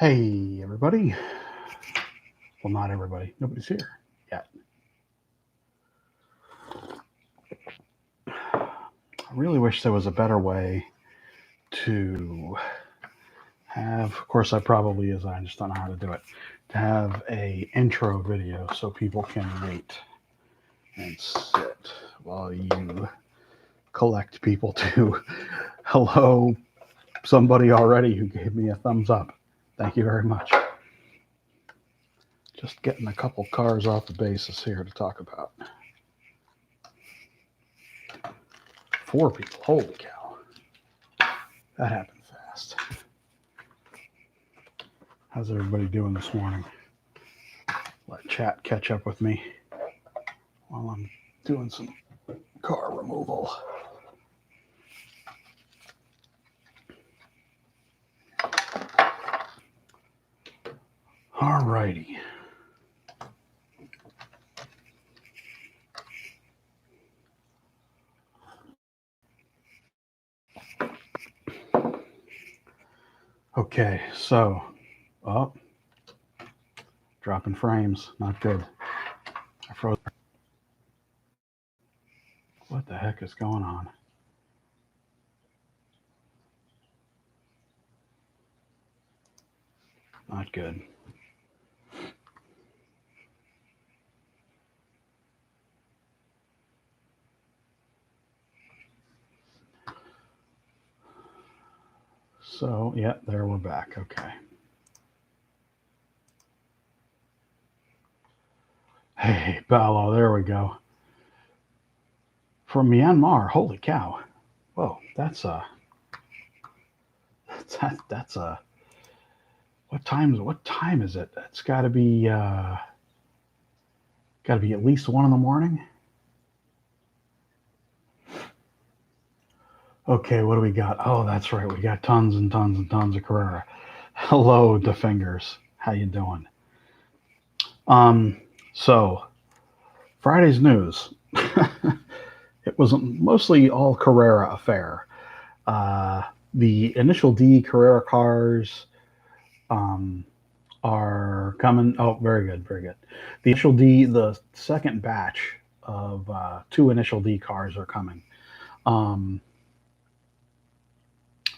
Hey, everybody. Well, not everybody. Nobody's here yet. I really wish there was a better way to have, of course, I probably is, I just don't know how to do it, to have a intro video so people can wait and sit while you collect people to hello, somebody already who gave me a thumbs up. Thank you very much. Just getting a couple cars off the basis here to talk about. 4 people. Holy cow. That happened fast. How's everybody doing this morning? Let chat catch up with me while I'm doing some car removal. All righty. Okay, so, oh, dropping frames, not good. I froze. What the heck is going on? Not good. So, yeah, there we're back. Okay. Hey, Ballo, there we go. From Myanmar, holy cow. Whoa, that's what time is it? It's gotta be at least 1 in the morning. Okay, what do we got? Oh, that's right. We got tons and tons and tons of Carrera. Hello, the fingers. How you doing? So Friday's news. It was mostly all Carrera affair. The initial D Carrera cars are coming. Oh, very good, very good. The initial D, the second batch of 2 initial D cars are coming.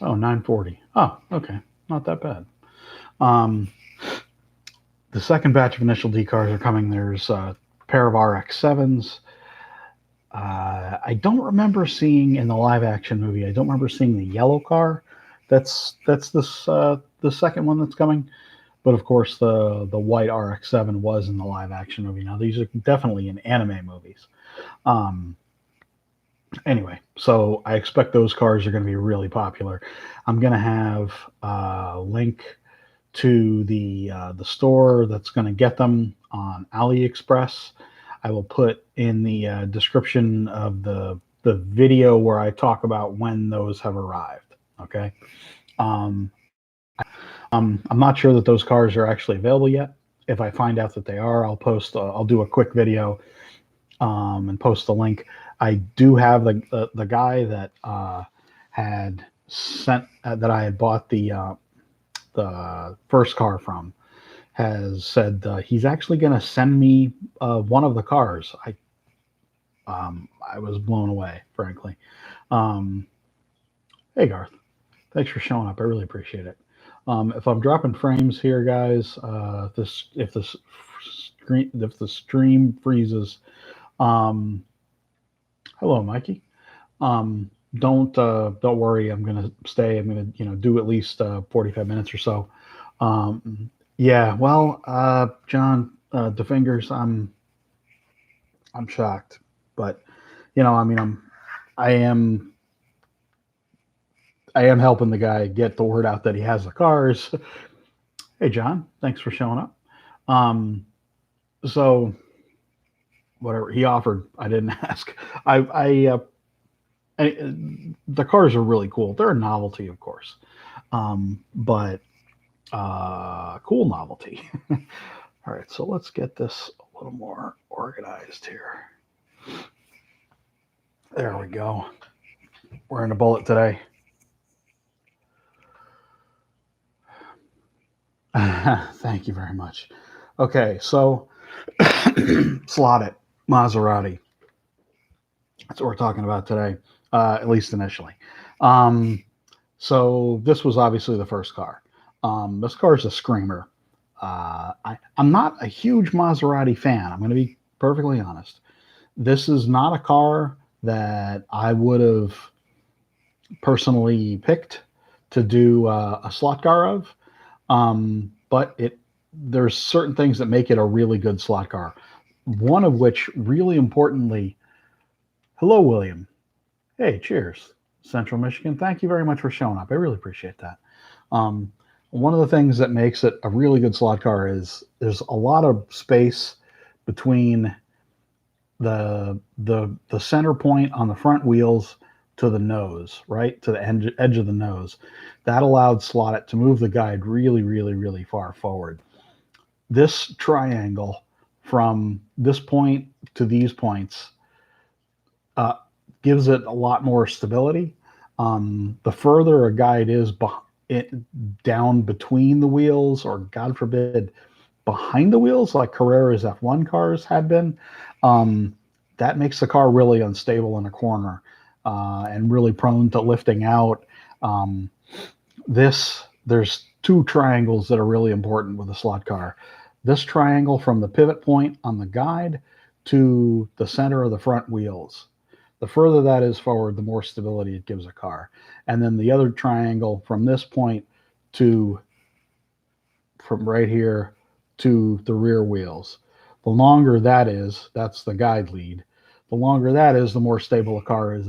Oh, 940. Oh, okay. Not that bad. Um, the second batch of initial D cars are coming. There's a pair of RX-7s. I don't remember seeing in the live action movie. I don't remember seeing the yellow car. That's this the second one that's coming. But of course, the white RX-7 was in the live action movie. Now these are definitely in anime movies. Um, anyway, so I expect those cars are going to be really popular. I'm going to have a link to the store that's going to get them on AliExpress. I will put in the description of the video where I talk about when those have arrived. Okay. Um, I'm not sure that those cars are actually available yet. If I find out that they are, I'll post. I'll do a quick video and post the link. I do have the guy that had sent that I had bought the first car from has said he's actually going to send me one of the cars. I was blown away, frankly. Um, hey Garth, thanks for showing up. I really appreciate it. If I'm dropping frames here, guys, if the stream freezes, um, hello, Mikey. Don't worry. I'm gonna stay. I'm gonna do at least 45 minutes or so. Yeah. Well, John, DeFingers, I'm shocked, but I mean, I am I am helping the guy get the word out that he has the cars. Hey, John, thanks for showing up. Um, so whatever he offered, I didn't ask. I the cars are really cool. They're a novelty, of course, but cool novelty. All right, so let's get this a little more organized here. There we go. We're in a bullet today. Thank you very much. Okay, so slotted Maserati. That's what we're talking about today, at least initially. Um, so this was obviously the first car. This car is a screamer. I'm not a huge Maserati fan. I'm going to be perfectly honest. This is not a car that I would have personally picked to do a slot car of. But there's certain things that make it a really good slot car. One of which, really importantly, hello, William. Hey, cheers, Central Michigan. Thank you very much for showing up. I really appreciate that. Um, One of the things that makes it a really good slot car is there's a lot of space between the center point on the front wheels to the nose, right to the edge of the nose. That allowed Slot to move the guide really, really, really far forward. This triangle from this point to these points uh, gives it a lot more stability. The further a guide is down between the wheels, or God forbid, behind the wheels, like Carrera's F1 cars had been, um, that makes the car really unstable in a corner and really prone to lifting out. Um, there's two triangles that are really important with a slot car. This triangle from the pivot point on the guide to the center of the front wheels. The further that is forward, the more stability it gives a car. And then the other triangle from this point to from right here to the rear wheels. The longer that is, that's the guide lead. The longer that is, the more stable a car is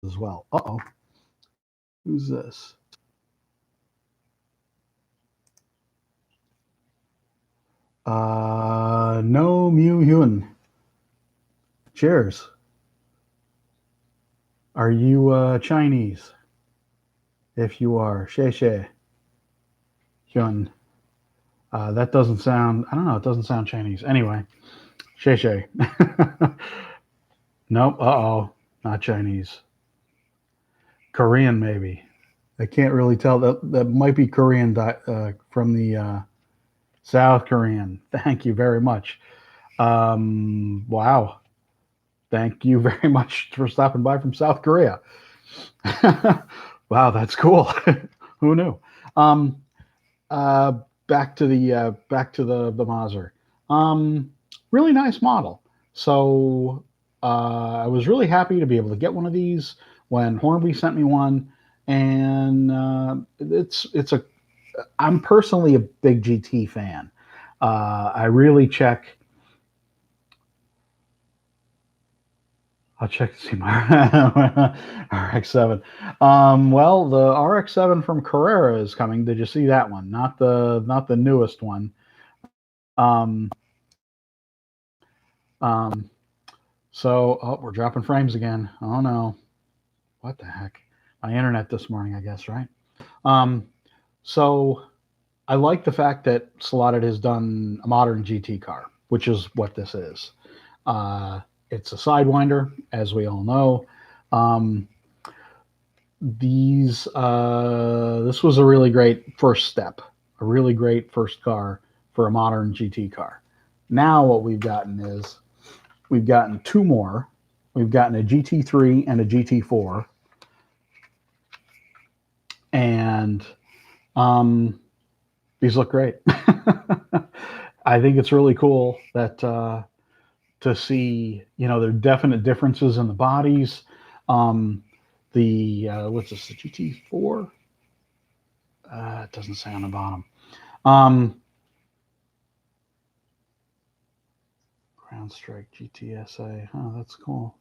as well. Uh-oh, who's this? No Mew Hyun. Cheers. Are you Chinese? If you are, She She Hyun. That doesn't sound, I don't know, it doesn't sound Chinese. Anyway, She She. Nope, uh-oh, not Chinese. Korean, maybe. I can't really tell. That might be Korean from the South Korean. Thank you very much. Wow. Thank you very much for stopping by from South Korea. Wow, that's cool. Who knew? Um, uh, back to the Maser. Um, Really nice model. So I was really happy to be able to get one of these when Hornby sent me one, and it's a. I'm personally a big GT fan. I really check. I'll check to see my RX-7. Well, the RX-7 from Carrera is coming. Did you see that one? Not the newest one. Um, um, we're dropping frames again. Oh no, what the heck? My internet this morning, I guess, right? Um, so I like the fact that Slotted has done a modern GT car, which is what this is. Uh, it's a Sidewinder, as we all know. Um, this was a really great first step, a really great first car for a modern GT car. Now what we've gotten two more. We've gotten a GT3 and a GT4, and um, these look great. I think it's really cool that to see, there are definite differences in the bodies. Um, the what's this? The GT4? It doesn't say on the bottom. Um, Ground Strike GTSA. Oh, that's cool.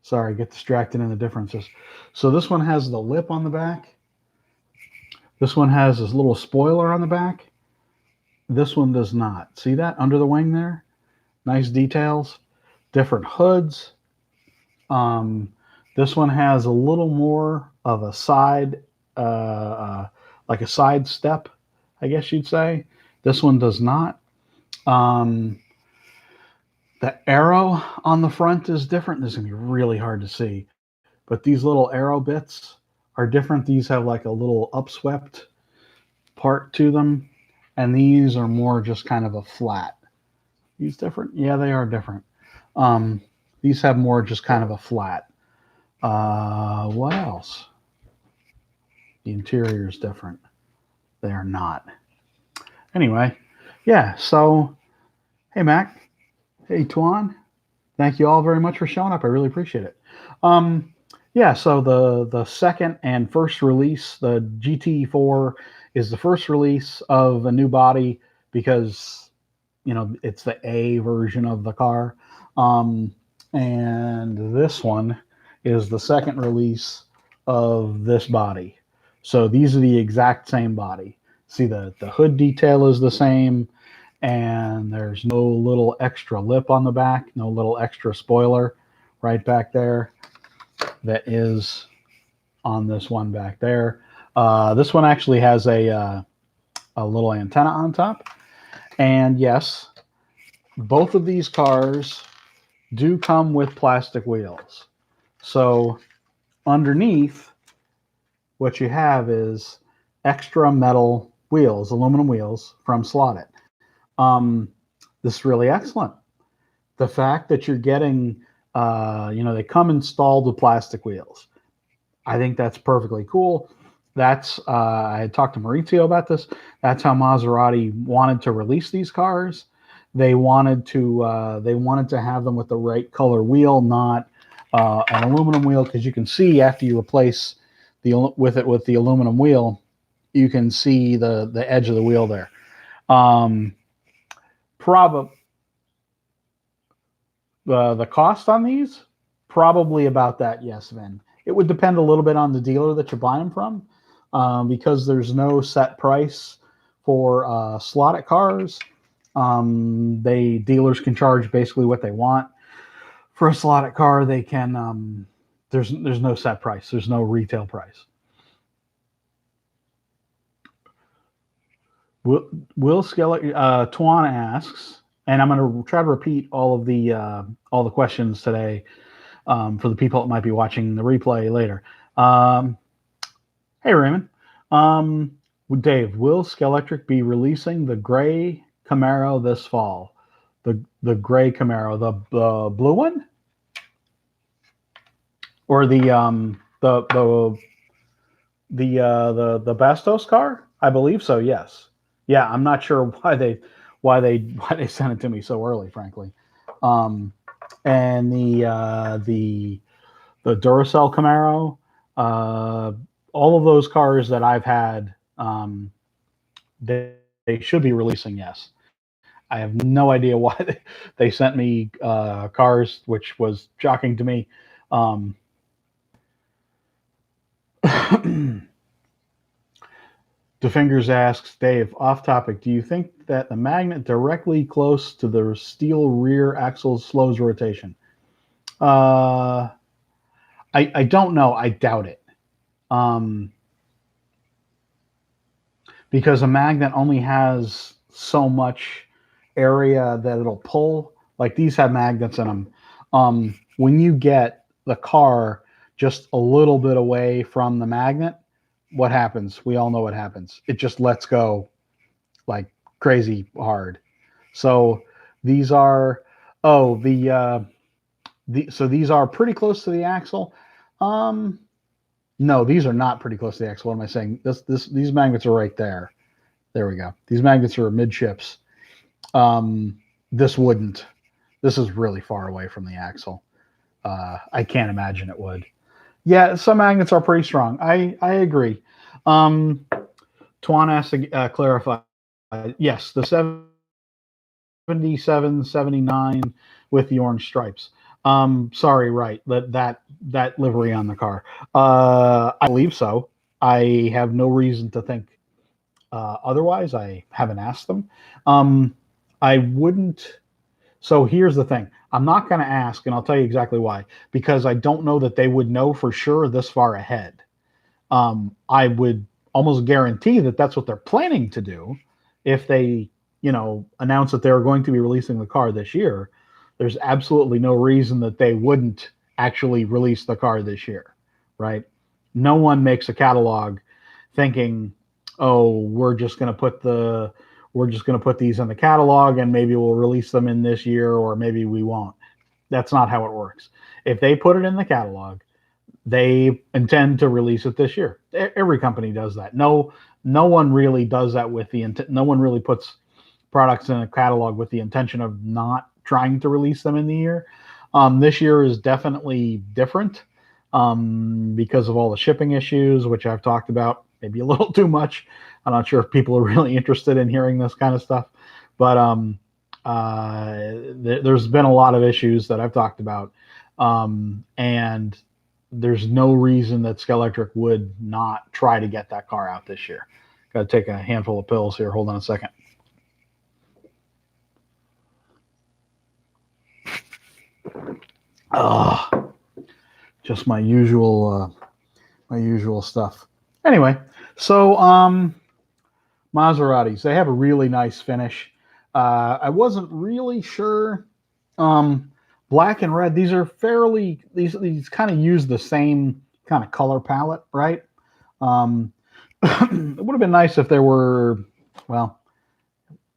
Sorry, get distracted in the differences. So this one has the lip on the back. This one has this little spoiler on the back. This one does not. See that under the wing there? Nice details. Different hoods. Um, this one has a little more of a side, like a side step, I guess you'd say. This one does not. Um, the arrow on the front is different. This is going to be really hard to see. But these little arrow bits are different. These have like a little upswept part to them. and these are more just kind of a flat. These different? Yeah, they are different. Um, these have more just kind of a flat. What else? The interior is different. They are not. Anyway, yeah. So, hey Mac, hey Tuan, thank you all very much for showing up. I really appreciate it. Um, yeah. So the second and first release, the GT4, is the first release of a new body because it's the A version of the car. Um, and this one is the second release of this body. So these are the exact same body. See, the hood detail is the same, and there's no little extra lip on the back, no little extra spoiler right back there that is on this one back there. This one actually has a little antenna on top. And yes, both of these cars do come with plastic wheels. So underneath, what you have is extra metal wheels, aluminum wheels from Slotted. Um, this is really excellent. The fact that you're getting, they come installed with plastic wheels. I think that's perfectly cool. That's I had talked to Maurizio about this. That's how Maserati wanted to release these cars. They wanted to have them with the right color wheel, not an aluminum wheel, because you can see after you replace with the aluminum wheel, you can see the edge of the wheel there. Um, Probably the cost on these, probably about that. Yes, Vin. It would depend a little bit on the dealer that you're buying from, because there's no set price for slotted cars. Dealers can charge basically what they want for a slotted car. They can. There's no set price. There's no retail price. Will Skillet Tuan asks, and I'm going to try to repeat all the questions today, for the people that might be watching the replay later. Um, hey Raymond, um, Dave, will Skelectric be releasing the gray Camaro this fall? The gray Camaro, the blue one, or the Bastos car? I believe so. Yes. Yeah, I'm not sure why they sent it to me so early, frankly. Um, and the Duracell Camaro, uh, all of those cars that I've had, they should be releasing. Yes, I have no idea why they sent me cars, which was shocking to me. Um, DeFingers asks Dave, off topic, do you think that the magnet directly close to the steel rear axle slows rotation? Uh, I don't know. I doubt it. Um, because a magnet only has so much area that it'll pull. Like these have magnets in them. When you get the car just a little bit away from the magnet, what happens? We all know what happens. It just lets go like crazy hard. So these are oh so these are pretty close to the axle. Um, no, these are not pretty close to the axle. What am I saying? These magnets are right there. There we go. These magnets are midships. This wouldn't. This is really far away from the axle. I can't imagine it would. Yeah, some magnets are pretty strong. I agree. Um, Tuan has to clarify. Yes, the 77, 79 with the orange stripes. Sorry, right. That livery on the car. I believe so. I have no reason to think otherwise. I haven't asked them. I wouldn't. So here's the thing. I'm not going to ask, and I'll tell you exactly why. Because I don't know that they would know for sure this far ahead. I would almost guarantee that that's what they're planning to do if they, announce that they're going to be releasing the car this year. There's absolutely no reason that they wouldn't actually release the car this year, right? No one makes a catalog thinking, oh, we're we're just going to put these in the catalog and maybe we'll release them in this year or maybe we won't. That's not how it works. If they put it in the catalog, they intend to release it this year. Every company does that. No one really does that with the intent. No one really puts products in a catalog with the intention of not trying to release them in the year. This year is definitely different because of all the shipping issues, which I've talked about maybe a little too much. I'm not sure if people are really interested in hearing this kind of stuff, but there's been a lot of issues that I've talked about, and there's no reason that Skelectric would not try to get that car out this year. Got to take a handful of pills here. Hold on a second. Just my usual stuff. Anyway, so Maseratis, they have a really nice finish. I wasn't really sure. Black and red, these are fairly, these kind of use the same kind of color palette, right? It would have been nice if there were, well,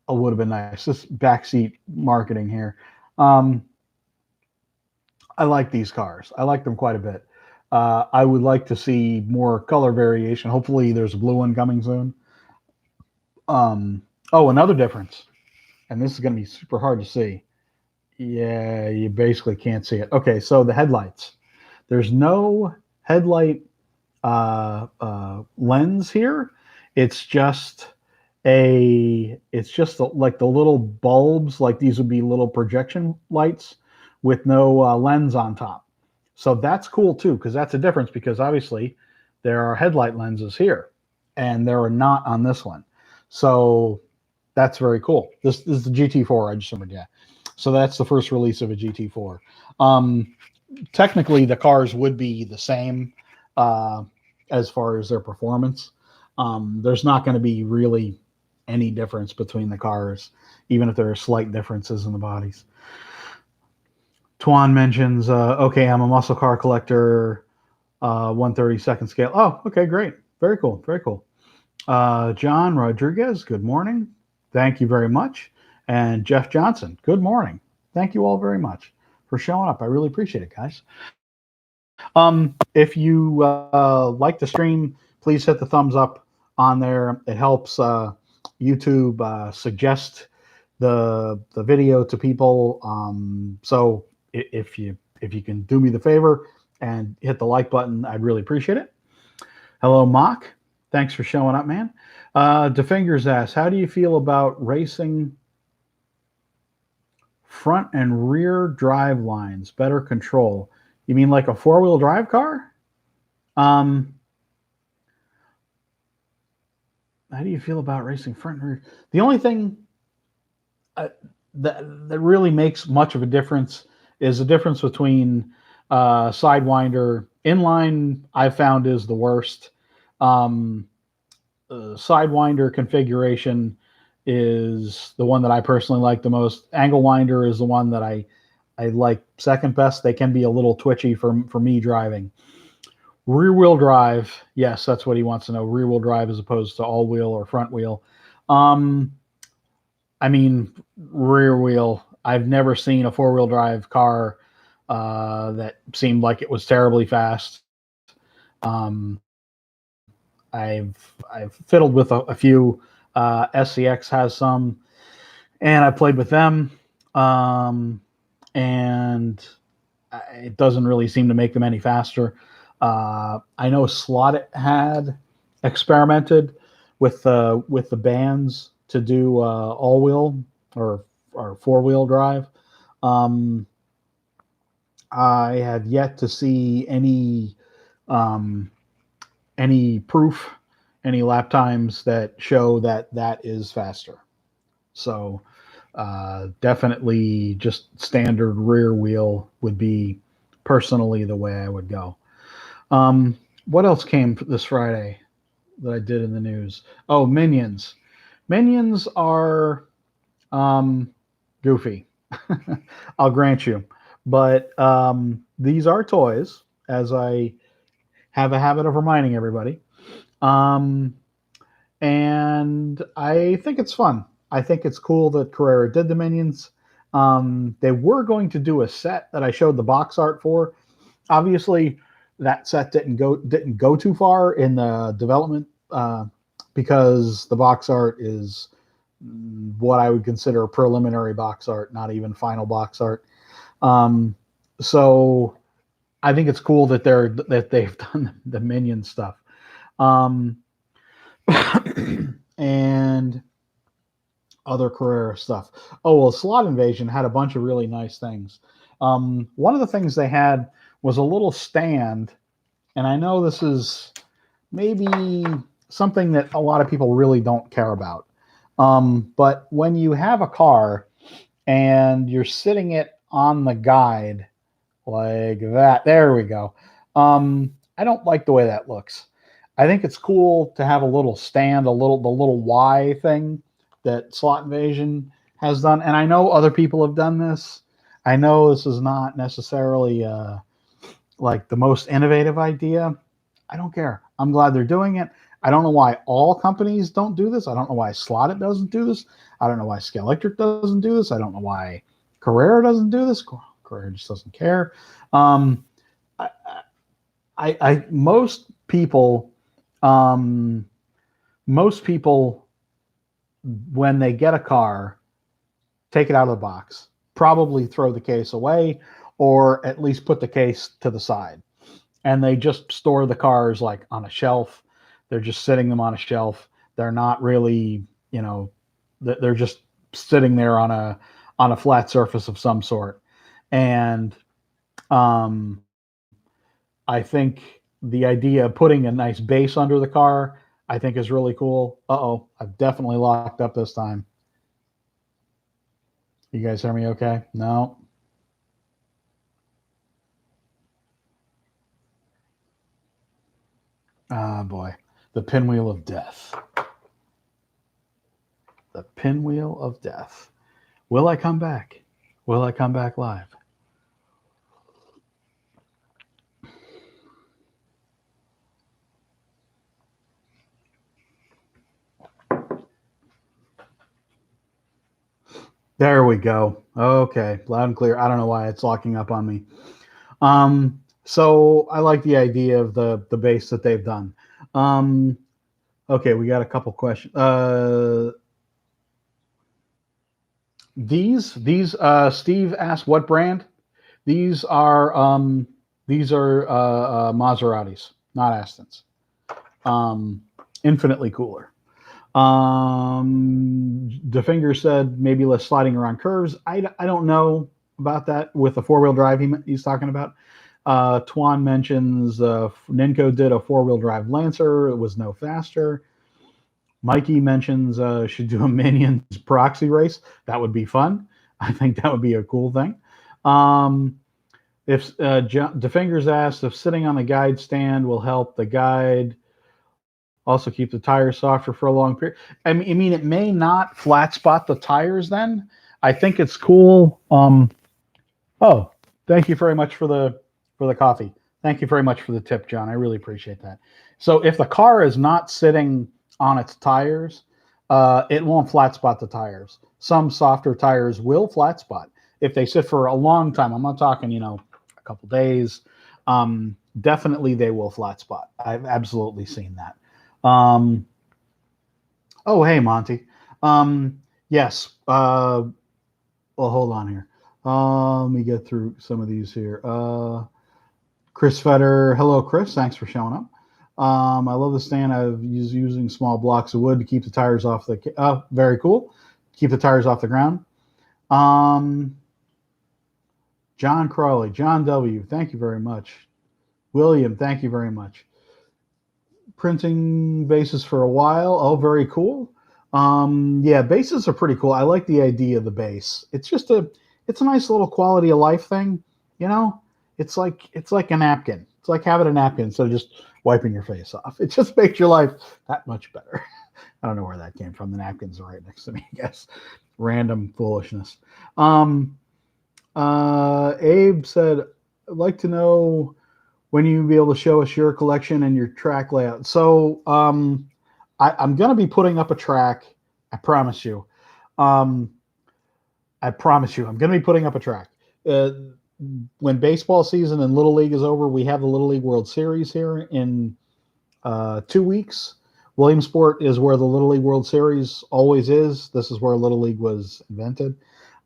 it would have been nice. This backseat marketing here. I like these cars. I like them quite a bit. I would like to see more color variation. Hopefully there's a blue one coming soon. Oh, another difference. And this is going to be super hard to see. Yeah, you basically can't see it. Okay, so the headlights. There's no headlight lens here. It's just like the little bulbs, like these would be little projection lights with no lens on top. So that's cool too, because that's a difference, because obviously there are headlight lenses here and there are not on this one. So that's very cool. This is the GT4, I just remembered, yeah. So that's the first release of a GT4. Technically, the cars would be the same as far as their performance. There's not going to be really any difference between the cars, even if there are slight differences in the bodies. Tuan mentions, okay, I'm a muscle car collector, 1/32 scale. Oh, okay, great. Very cool. Very cool. John Rodriguez, good morning. Thank you very much. And Jeff Johnson, good morning. Thank you all very much for showing up. I really appreciate it, guys. If you like the stream, please hit the thumbs up on there. It helps YouTube suggest the video to people. So if you can do me the favor and hit the like button, I'd really appreciate it. Hello, Mock. Thanks for showing up, man. DeFingers asks, how do you feel about racing front and rear drive lines, better control? You mean like a four-wheel drive car? How do you feel about racing front and rear? The only thing that really makes much of a difference is the difference between Sidewinder. Inline, I've found, is the worst. Sidewinder configuration is the one that I personally like the most. Angle winder is the one that I like second best. They can be a little twitchy for me driving. Rear wheel drive, yes, that's what he wants to know. Rear wheel drive as opposed to all wheel or front wheel. I mean, rear wheel. I've never seen a four wheel drive car that seemed like it was terribly fast. I've fiddled with a few. SCX has some, and I played with them, and it doesn't really seem to make them any faster. I know Slot had experimented with the bands to do all wheel or four wheel drive. I have yet to see any proof, any lap times that show that is faster. So definitely just standard rear wheel would be personally the way I would go. What else came this Friday that I did in the news? Oh, Minions. Minions are goofy. I'll grant you. But these are toys, as I have a habit of reminding everybody. And I think it's fun. I think it's cool that Carrera did the Minions. They were going to do a set that I showed the box art for. Obviously, that set didn't go too far in the development because the box art is what I would consider a preliminary box art, not even final box art. Um, so I think it's cool that they've done the Minion stuff. Um, and other Carrera stuff. Oh well, Slot Invasion had a bunch of really nice things. One of the things they had was a little stand, and I know this is maybe something that a lot of people really don't care about. But when you have a car and you're sitting it on the guide like that, there we go. I don't like the way that looks. I think it's cool to have a little stand, the little Y thing that Slot Invasion has done, and I know other people have done this. I know this is not necessarily like the most innovative idea. I don't care. I'm glad they're doing it. I don't know why all companies don't do this. I don't know why Slotted doesn't do this. I don't know why Scale Electric doesn't do this. I don't know why Carrera doesn't do this. Carrera just doesn't care. Um, I, most people, um, most people, when they get a car, take it out of the box, probably throw the case away, or at least put the case to the side. And they just store the cars like on a shelf. They're just sitting them on a shelf. They're not really, they're just sitting there on a flat surface of some sort. And I think the idea of putting a nice base under the car, I think is really cool. Uh-oh, I've definitely locked up this time. You guys hear me okay? No. Ah, boy. The pinwheel of death. The pinwheel of death. Will I come back? Will I come back live? There we go. Okay, loud and clear. I don't know why it's locking up on me. So I like the idea of the base that they've done. Um, okay, we got a couple questions. Steve asked what brand. These are Maseratis, not Astons. Infinitely cooler. DeFinger said maybe less sliding around curves. I don't know about that with the four-wheel drive he's talking about. Tuan mentions Ninko did a four-wheel drive Lancer. It was no faster. Mikey mentions should do a Minions proxy race. That would be fun. I think that would be a cool thing. If DeFingers asked if sitting on the guide stand will help the guide also keep the tires softer for a long period. I mean, it may not flat spot the tires then. I think it's cool. Oh, thank you very much for the coffee. Thank you very much for the tip, John. I really appreciate that. So if the car is not sitting on its tires, it won't flat spot the tires. Some softer tires will flat spot if they sit for a long time. I'm not talking, a couple days. Definitely they will flat spot. I've absolutely seen that. Oh, hey, Monty. Yes. Well, hold on here. Let me get through some of these here. Chris Fetter. Hello, Chris. Thanks for showing up. I love the stand. I've using small blocks of wood to keep the tires off the. Oh, very cool. Keep the tires off the ground. John Crawley, John W. Thank you very much. William, thank you very much. Printing bases for a while. Oh, very cool. Yeah, bases are pretty cool. I like the idea of the base. It's a nice little quality of life thing. It's like a napkin. It's like having a napkin instead of just wiping your face off. It just makes your life that much better. I don't know where that came from. The napkins are right next to me, I guess. Random foolishness. Abe said, I'd like to know when you'll be able to show us your collection and your track layout. So I'm going to be putting up a track, I promise you. I promise you, I'm going to be putting up a track. When baseball season and Little League is over, we have the Little League World Series here in 2 weeks. Williamsport is where the Little League World Series always is. This is where Little League was invented.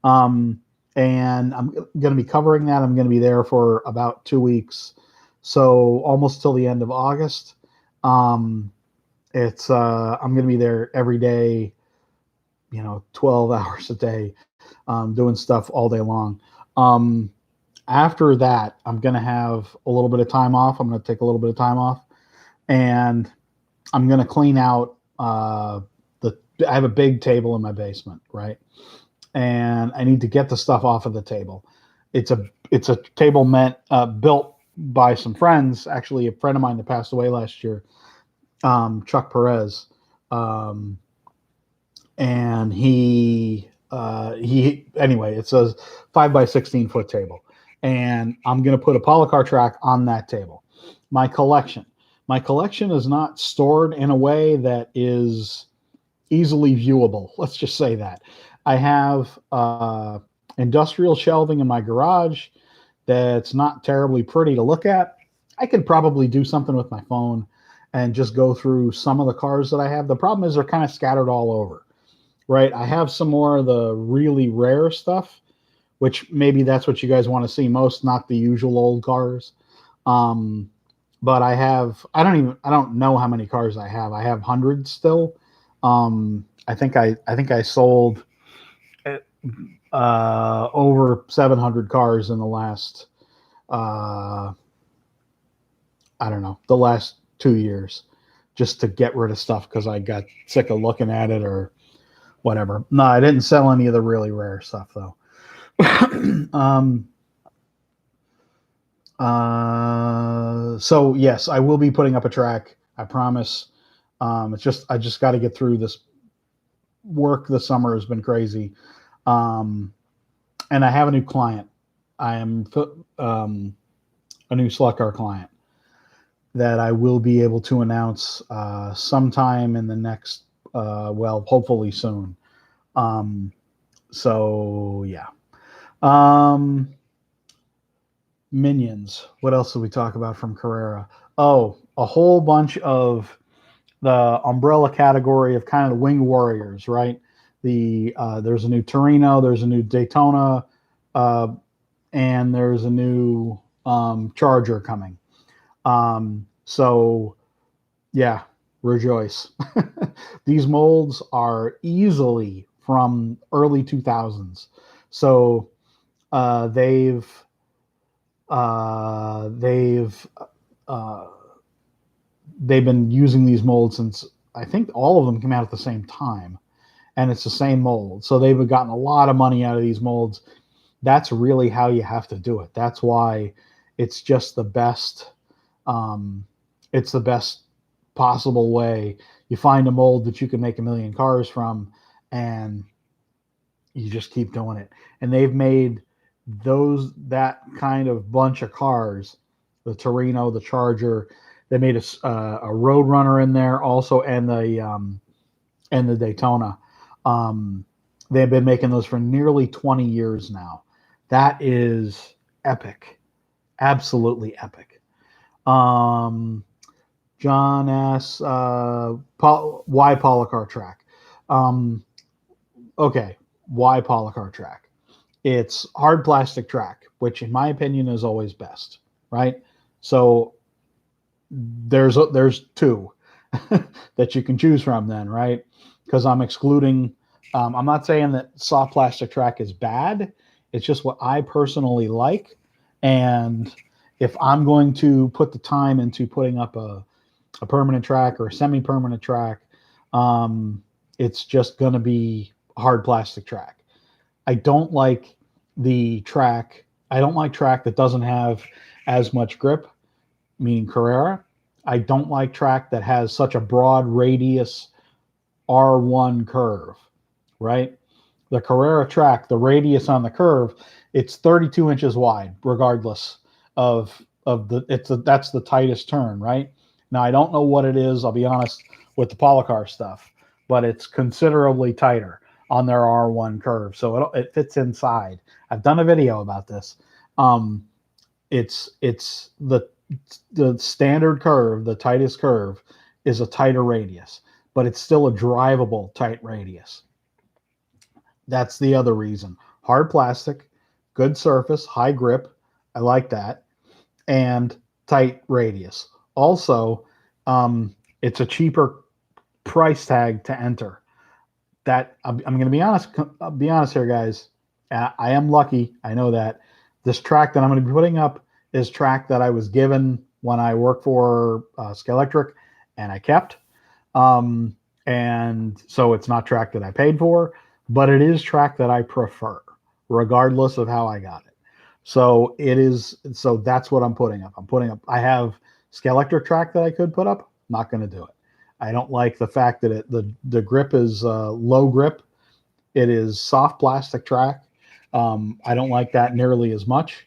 And I'm going to be covering that. I'm going to be there for about 2 weeks. So almost till the end of August. I'm going to be there every day, 12 hours a day, doing stuff all day long. After that, I'm going to have a little bit of time off. I'm going to take a little bit of time off, and I'm going to clean out I have a big table in my basement, right? And I need to get the stuff off of the table. It's a table built by some friends. Actually, a friend of mine that passed away last year, Chuck Perez, and he anyway, it's a 5 by 16 foot table, and I'm going to put a polycar track on that table. My collection is not stored in a way that is easily viewable. Let's just say that. I have industrial shelving in my garage that's not terribly pretty to look at. I could probably do something with my phone and just go through some of the cars that I have. The problem is they're kind of scattered all over, right? I have some more of the really rare stuff, which maybe that's what you guys want to see most, not the usual old cars. But I don't know how many cars I have. I have hundreds still. I think I sold over 700 cars in the last, the last 2 years, just to get rid of stuff because I got sick of looking at it or whatever. No, I didn't sell any of the really rare stuff though. So yes, I will be putting up a track. I promise. I just got to get through this work. This summer has been crazy. And I have a new client. I am a new slot car client that I will be able to announce sometime in the next, hopefully soon. So yeah. Minions. What else did we talk about from Carrera? Oh, a whole bunch of the umbrella category of kind of the winged warriors, right? There's a new Torino, there's a new Daytona, and there's a new Charger coming. So yeah, rejoice. These molds are easily from early 2000s. So they've been using these molds since, I think all of them came out at the same time, and it's the same mold. So they've gotten a lot of money out of these molds. That's really how you have to do it. That's why it's just the best. It's the best possible way. You find a mold that you can make a million cars from, and you just keep doing it. And they've made that kind of bunch of cars, the Torino, the Charger. They made a Roadrunner in there also, and the Daytona. They've been making those for nearly 20 years now. That is epic, absolutely epic. John asks, why polycar track? Okay, why polycar track? It's hard plastic track, which in my opinion is always best, right? So there's two that you can choose from then, right? Because I'm excluding, I'm not saying that soft plastic track is bad. It's just what I personally like. And if I'm going to put the time into putting up a permanent track or a semi-permanent track, it's just going to be hard plastic track. I don't like track that doesn't have as much grip, meaning Carrera. I don't like track that has such a broad radius R1 curve, right? The Carrera track, the radius on the curve, it's 32 inches wide, regardless of that's the tightest turn, right? Now, I don't know what it is, I'll be honest, with the polycar stuff, but it's considerably tighter. on their R1 curve, so it fits inside. I've done a video about this. It's the standard curve, the tightest curve, is a tighter radius, but it's still a drivable tight radius. That's the other reason. Hard plastic, good surface, high grip. I like that. And tight radius. Also, it's a cheaper price tag to enter. That I'm going to be honest. I'll be honest here, guys. I am lucky. I know that this track that I'm going to be putting up is track that I was given when I worked for Scalextric, and I kept. And so it's not track that I paid for, but it is track that I prefer, regardless of how I got it. So it is. So that's what I'm putting up. I have Scalextric track that I could put up. Not going to do it. I don't like the fact that the grip is low grip. It is soft plastic track. I don't like that nearly as much.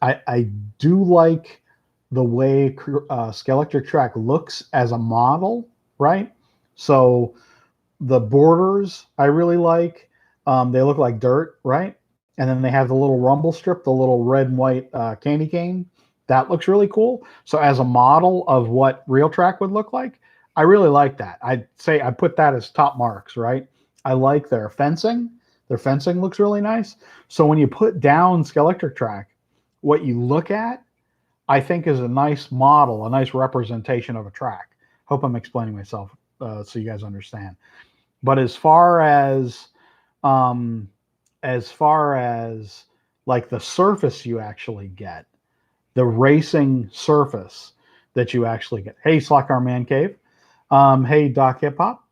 I do like the way Scalextric track looks as a model, right? So the borders I really like. They look like dirt, right? And then they have the little rumble strip, the little red and white candy cane. That looks really cool. So as a model of what real track would look like, I really like that. I'd say I put that as top marks, right? I like their fencing. Their fencing looks really nice. So when you put down Scalextric track, what you look at, I think, is a nice model, a nice representation of a track. Hope I'm explaining myself so you guys understand. But as far as like the surface you actually get, the racing surface that you actually get. Hey, Slackar Man Cave. Hey, Doc Hip Hop.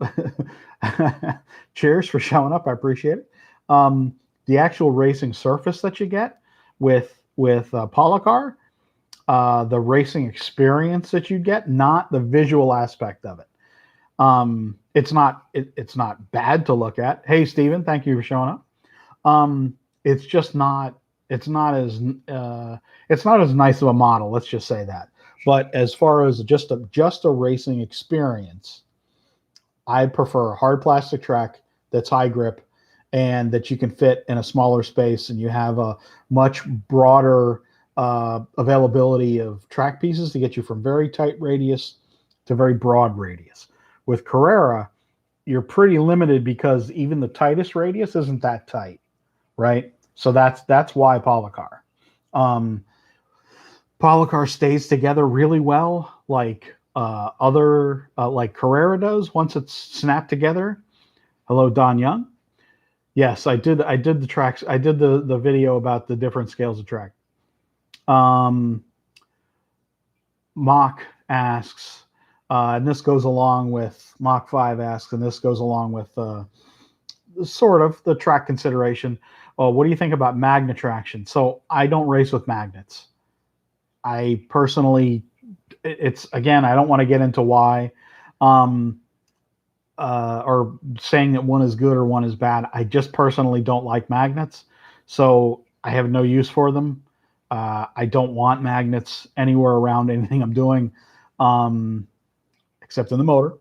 Cheers for showing up. I appreciate it. The actual racing surface that you get with Polycar, the racing experience that you get, not the visual aspect of it. It's not bad to look at. Hey, Steven, thank you for showing up. It's just not. It's not as nice of a model. Let's just say that. But as far as just a racing experience, I prefer a hard plastic track that's high grip and that you can fit in a smaller space, and you have a much broader availability of track pieces to get you from very tight radius to very broad radius. With Carrera, you're pretty limited because even the tightest radius isn't that tight, right? So that's why Polycar. Polycar stays together really well, like like Carrera does once it's snapped together. Hello, Don Young. Yes, I did the tracks. I did the video about the different scales of track. Mock asks, and this goes along with Mach 5 asks, and this goes along with sort of the track consideration. What do you think about magnet traction? So I don't race with magnets. I personally, it's again, I don't want to get into why, or saying that one is good or one is bad. I just personally don't like magnets, so I have no use for them. I don't want magnets anywhere around anything I'm doing, except in the motor.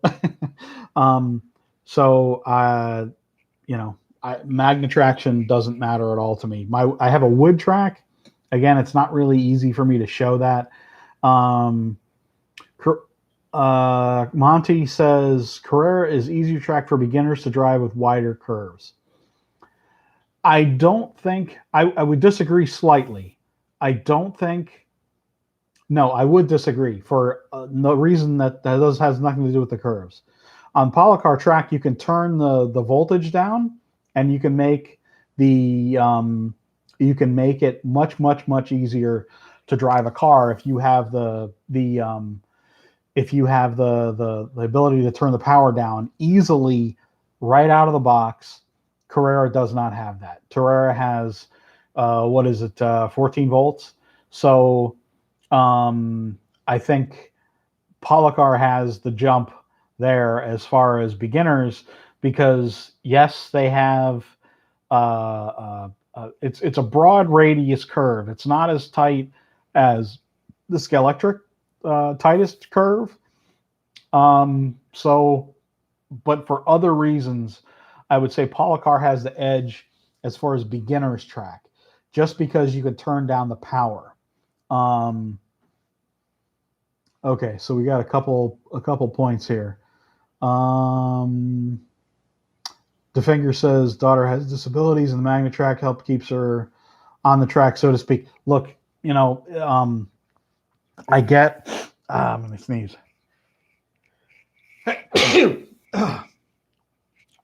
Magnet traction doesn't matter at all to me. I have a wood track. Again, it's not really easy for me to show that. Monty says Carrera is easier track for beginners to drive with wider curves. I don't think I would disagree slightly. I don't think. No, I would disagree for the reason that has nothing to do with the curves. On Polycar track, you can turn the voltage down, and you can make it much easier to drive a car if you have the ability to turn the power down easily right out of the box. Carrera does not have that. Carrera has 14 volts. So I think Polycar has the jump there as far as beginners, because yes, they have it's a broad radius curve. It's not as tight as the Scalextric tightest curve. But for other reasons, I would say Polycar has the edge as far as beginner's track, just because you can turn down the power. Okay, so we got a couple points here. DeFinger says daughter has disabilities and the magnet track help keeps her on the track, so to speak. Look, I get. I'm gonna sneeze.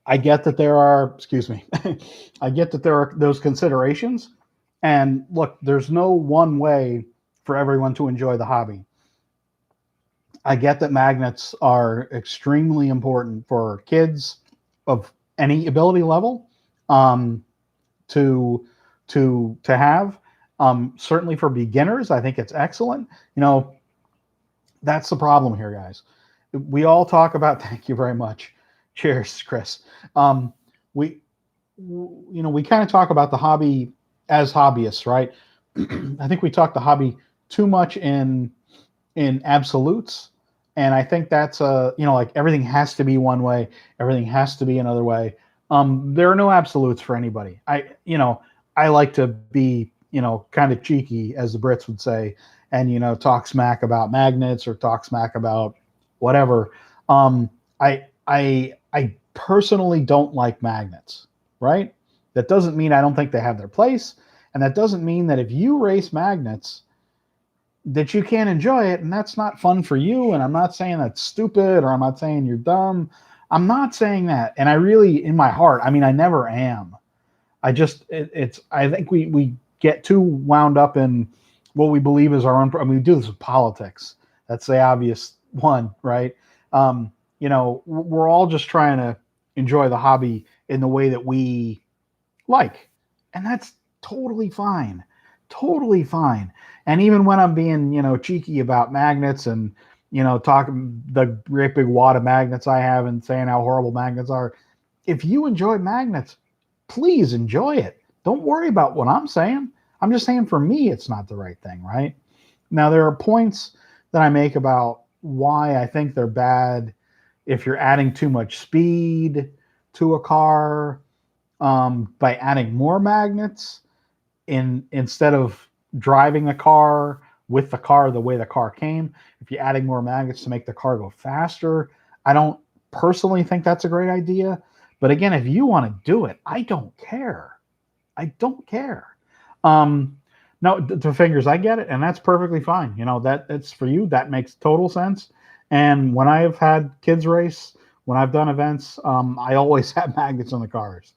I get that there are. Excuse me. I get that there are those considerations, and look, there's no one way for everyone to enjoy the hobby. I get that magnets are extremely important for kids of any ability level to have. Certainly for beginners, I think it's excellent. That's the problem here, guys. We all talk about. Thank you very much. Cheers, Chris. We kind of talk about the hobby as hobbyists, right? I think we talk the hobby too much in absolutes. And I think that's like everything has to be one way, everything has to be another way. There are no absolutes for anybody. I like to be, kind of cheeky, as the Brits would say, and talk smack about magnets or talk smack about whatever. I personally don't like magnets, right? That doesn't mean I don't think they have their place, and that doesn't mean that if you race magnets that you can't enjoy it, and that's not fun for you. And I'm not saying that's stupid, or I'm not saying you're dumb. I'm not saying that. And I really, in my heart, I never am. I just, I think we get too wound up in what we believe is our own. We do this with politics. That's the obvious one, right? We're all just trying to enjoy the hobby in the way that we like. And that's totally fine. Totally fine. And even when I'm being, cheeky about magnets and, talking the great big wad of magnets I have and saying how horrible magnets are, if you enjoy magnets, please enjoy it. Don't worry about what I'm saying. I'm just saying for me, it's not the right thing, right? Now, there are points that I make about why I think they're bad if you're adding too much speed to a car by adding more magnets instead of driving the car with the car the way the car came. If you're adding more magnets to make the car go faster, I don't personally think that's a great idea. But again, if you want to do it, I don't care. I don't care. No, the fingers, I get it, and that's perfectly fine. That's for you. That makes total sense. And when I have had kids race, when I've done events, I always have magnets on the cars.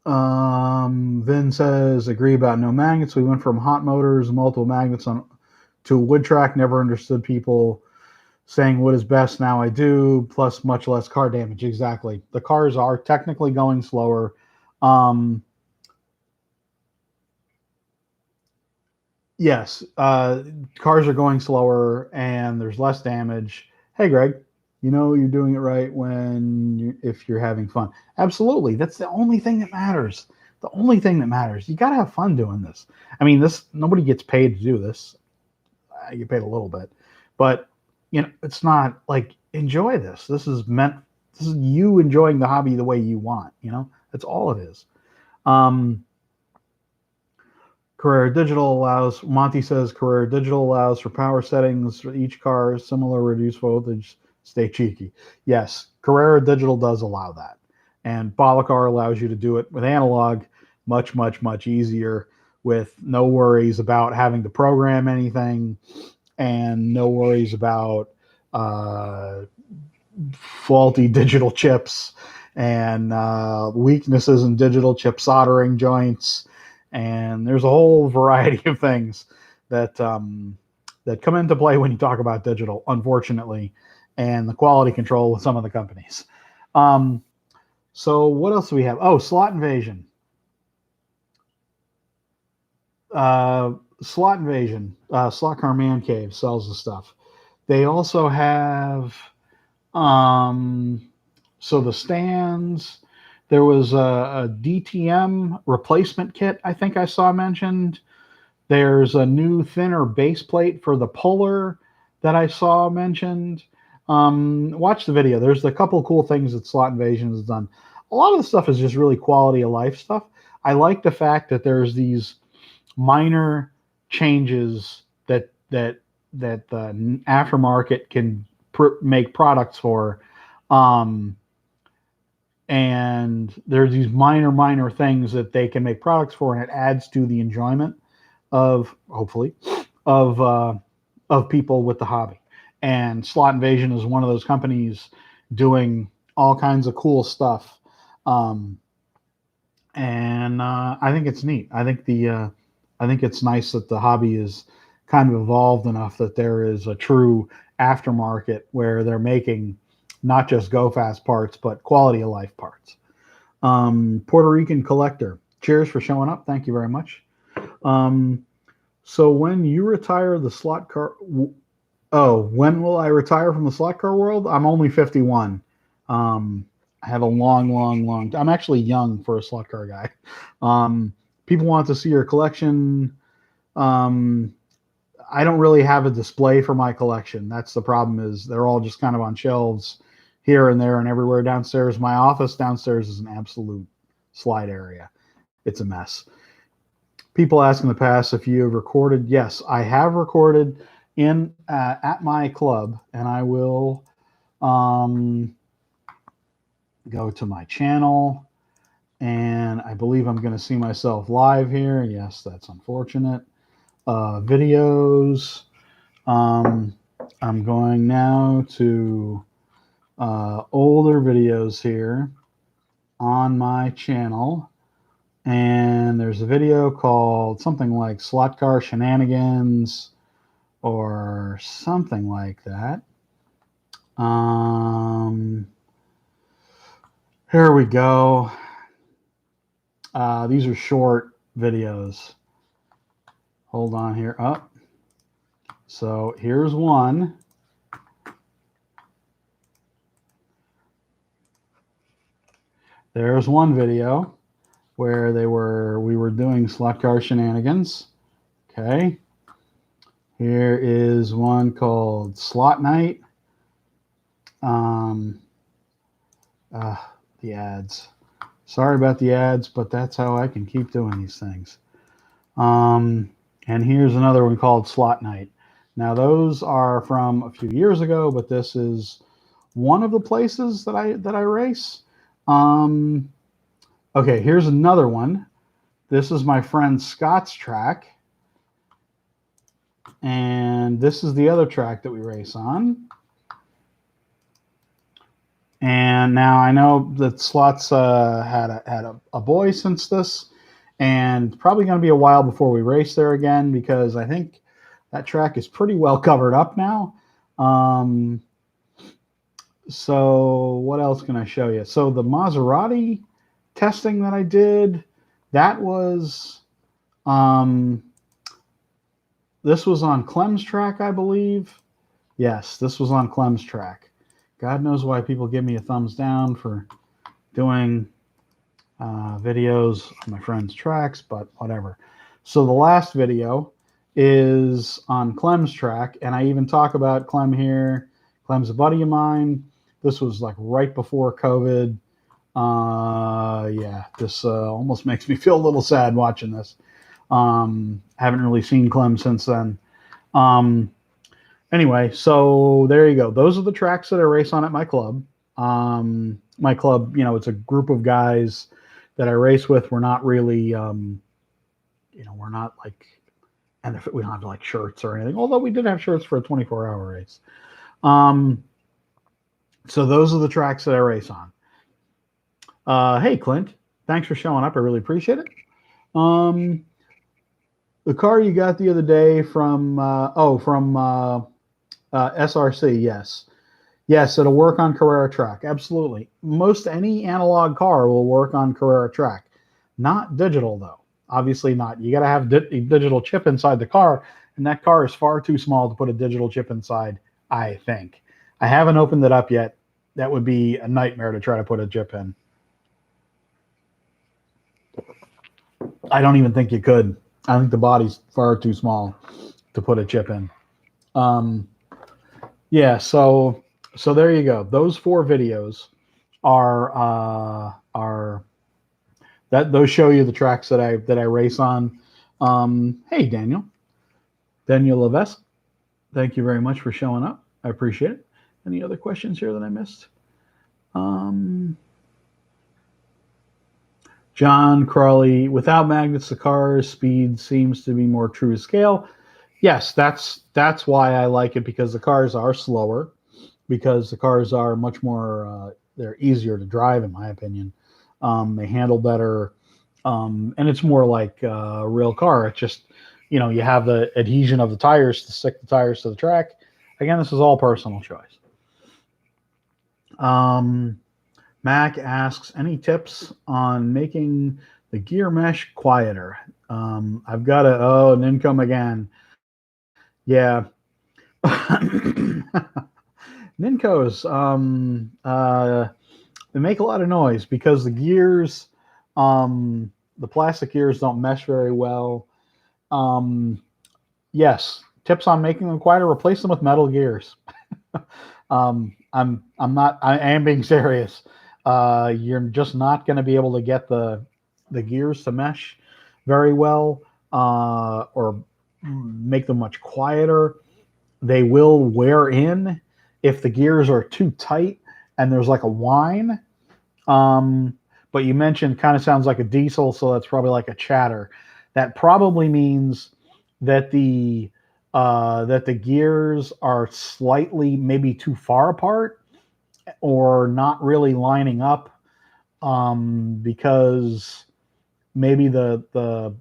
Vin says, agree about no magnets. We went from hot motors, multiple magnets to a wood track. Never understood people saying wood is best. Now I do, plus much less car damage. Exactly. The cars are technically going slower. Yes, cars are going slower and there's less damage. Hey, Greg, you're doing it right if you're having fun. Absolutely. That's the only thing that matters. The only thing that matters. You got to have fun doing this. Nobody gets paid to do this. I get paid a little bit, but it's not like enjoy this. This is you enjoying the hobby the way you want, that's all it is. Carrera Digital allows, Monty says, Carrera Digital allows for power settings for each car, similar reduced voltage. Stay cheeky. Yes, Carrera Digital does allow that. And Polycar allows you to do it with analog much, much, much easier with no worries about having to program anything and no worries about faulty digital chips and weaknesses in digital chip soldering joints. And there's a whole variety of things that that come into play when you talk about digital, unfortunately, and the quality control with some of the companies. So what else do we have? Oh, Slot Invasion. Slot Car Man Cave sells the stuff. They also have so the stands. There was a DTM replacement kit I think I saw mentioned. There's a new thinner base plate for the Puller that I saw mentioned. watch the video. There's a couple of cool things that Slot Invasion has done. A lot of the stuff is just really quality of life stuff. I like the fact that there's these minor changes that the aftermarket can make products for, and there's these minor things that they can make products for, and it adds to the enjoyment of, hopefully, of people with the hobby. And Slot Invasion is one of those companies doing all kinds of cool stuff. And I think it's neat. I think it's nice that the hobby is kind of evolved enough that there is a true aftermarket where they're making not just go fast parts, but quality of life parts. Puerto Rican Collector, cheers for showing up. Thank you very much. So when you retire the slot car, when will I retire from the slot car world? I'm only 51. I have a long. I'm actually young for a slot car guy. People want to see your collection. I don't really have a display for my collection. That's the problem, is they're all just kind of on shelves here and there and everywhere downstairs. My office downstairs is an absolute slide area. It's a mess. People ask in the past if you have recorded. Yes, I have recorded in at my club, and I will go to my channel, and I believe I'm going to see myself live here. Yes, that's unfortunate. Videos. I'm going now to older videos here on my channel, and there's a video called something like Slot Car Shenanigans or something like that. Here we go. These are short videos. Hold on here. Up. So here's one. There's one video where we were doing slot car shenanigans. Okay. Here is one called Slot Night. The ads. Sorry about the ads, but that's how I can keep doing these things. And here's another one called Slot Night. Now those are from a few years ago, but this is one of the places that I race. Okay, here's another one. This is my friend Scott's track. And this is the other track that we race on. And now I know that Slots had a boy since this, and probably going to be a while before we race there again, because I think that track is pretty well covered up now. So what else can I show you? So the Maserati testing that I did, that was this was on Clem's track, I believe. Yes, this was on Clem's track. God knows why people give me a thumbs down for doing videos on my friend's tracks, but whatever. So the last video is on Clem's track, and I even talk about Clem here. Clem's a buddy of mine. This was like right before COVID. Yeah, this almost makes me feel a little sad watching this. Haven't really seen Clem since then. Anyway, so there you go. Those are the tracks that I race on at my club. My club, it's a group of guys that I race with. We're not really, we're not like, and if we don't have like shirts or anything, although we did have shirts for a 24-hour race. So those are the tracks that I race on. Hey, Clint, thanks for showing up. I really appreciate it. The car you got the other day from SRC, yes. Yes, it'll work on Carrera track. Absolutely. Most any analog car will work on Carrera track. Not digital, though. Obviously not. You got to have a digital chip inside the car, and that car is far too small to put a digital chip inside, I think. I haven't opened it up yet. That would be a nightmare to try to put a chip in. I don't even think you could. I think the body's far too small to put a chip in. Yeah, so So there you go. Those 4 videos are that those show you the tracks that I race on. Hey Daniel Levesque, thank you very much for showing up. I appreciate it. Any other questions here that I missed? Um, John Crawley, without magnets, the car's speed seems to be more true to scale. Yes, that's why I like it, because the cars are slower, because the cars are much more they're easier to drive in my opinion. They handle better, and it's more like a real car. It's just, you have the adhesion of the tires to stick the tires to the track. Again, this is all personal choice. Um, Mac asks, any tips on making the gear mesh quieter? I've got to, oh, Nincom again. Yeah. Nincos, they make a lot of noise because the plastic gears don't mesh very well. Um, yes, tips on making them quieter: replace them with metal gears. I'm not. I am being serious. You're just not going to be able to get the gears to mesh very well, or make them much quieter. They will wear in if the gears are too tight and there's like a whine. Um, but you mentioned kind of sounds like a diesel, so that's probably like a chatter. That probably means that the gears are slightly maybe too far apart or not really lining up, because maybe the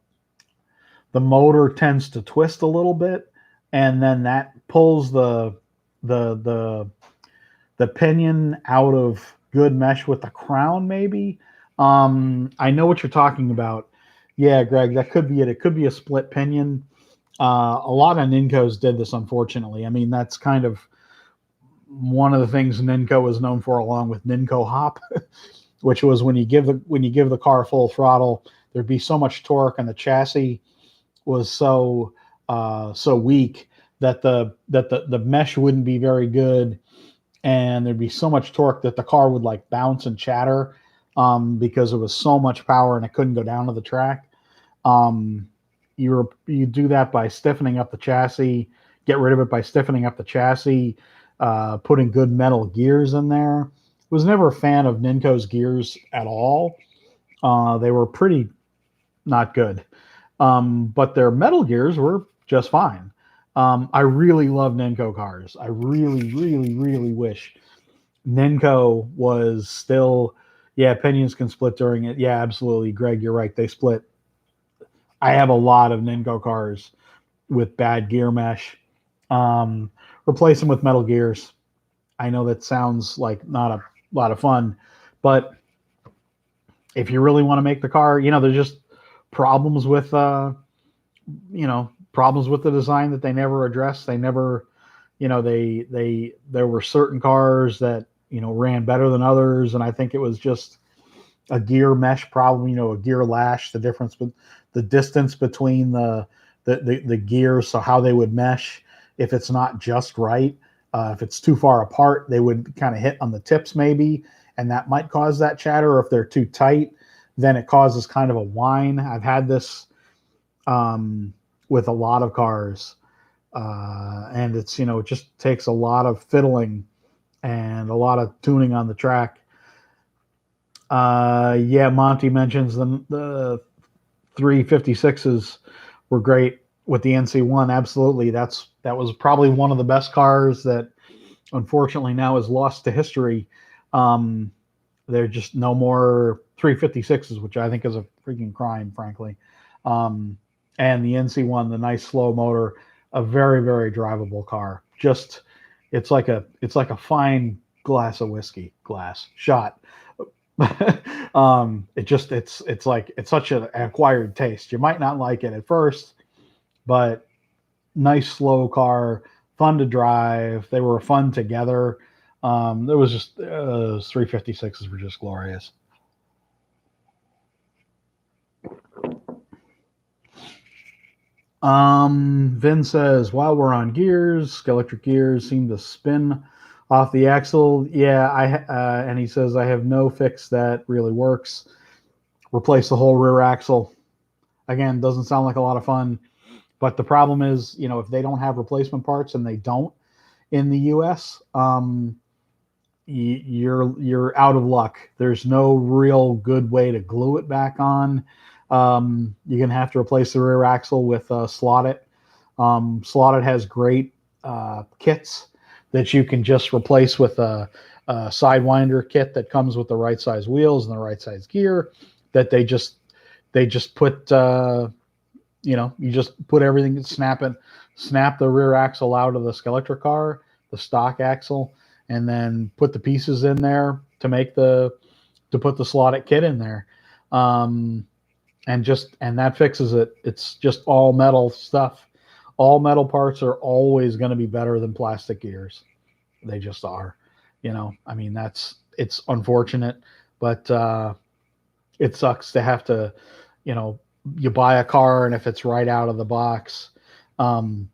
motor tends to twist a little bit, and then that pulls the the the pinion out of good mesh with the crown, maybe. I know what you're talking about. Yeah, Greg, that could be it. It could be a split pinion. A lot of Nincos did this, unfortunately. I mean, that's kind of one of the things Ninco was known for, along with Ninco hop, which was when you give the car full throttle, there'd be so much torque, and the chassis was so weak that the mesh wouldn't be very good, and there'd be so much torque that the car would like bounce and chatter, because it was so much power and it couldn't go down to the track. Um, you do that by stiffening up the chassis, get rid of it by stiffening up the chassis, putting good metal gears in there. Was never a fan of Ninco's gears at all. They were pretty not good, but their metal gears were just fine. I really love Ninco cars. I really, really, really wish Ninco was still. Yeah, opinions can split during it. Yeah, absolutely, Greg, you're right. They split. I have a lot of Ninco cars with bad gear mesh. Um, Replace them with metal gears. I know that sounds like not a lot of fun, but if you really want to make the car, there's just problems with problems with the design that they never addressed. They never, there were certain cars that ran better than others, and I think it was just a gear mesh problem. A gear lash, the difference with the distance between the gears, so how they would mesh if it's not just right. If it's too far apart, they would kind of hit on the tips maybe, and that might cause that chatter. Or if they're too tight, then it causes kind of a whine. I've had this with a lot of cars, and it's it just takes a lot of fiddling and a lot of tuning on the track. Yeah, Monty mentions the 356s were great with the NC1. Absolutely, that was probably one of the best cars that unfortunately now is lost to history. Um, there are just no more 356s, which I think is a freaking crime, frankly. Um, and the NC1, the nice slow motor, a very, very drivable car. Just it's like a fine glass of whiskey glass shot. It's like it's such an acquired taste. You might not like it at first, but nice slow car, fun to drive. They were fun together. There was just 356s were just glorious. Vin says, while we're on gears, electric gears seem to spin Off the axle, yeah. And he says I have no fix that really works. Replace the whole rear axle. Again, doesn't sound like a lot of fun, but the problem is, if they don't have replacement parts, and they don't in the U.S., you're out of luck. There's no real good way to glue it back on. You're gonna have to replace the rear axle with Slot-It. Slot-It has great kits that you can just replace with a Sidewinder kit that comes with the right size wheels and the right size gear. That they just put you just put everything, snap the rear axle out of the Skeletor car, the stock axle, and then put the pieces in there to put the Slot-It kit in there. And that fixes it. It's just all metal stuff. All metal parts are always going to be better than plastic gears. They just are. I mean, it's unfortunate, but it sucks to have to, you buy a car, and if it's right out of the box, and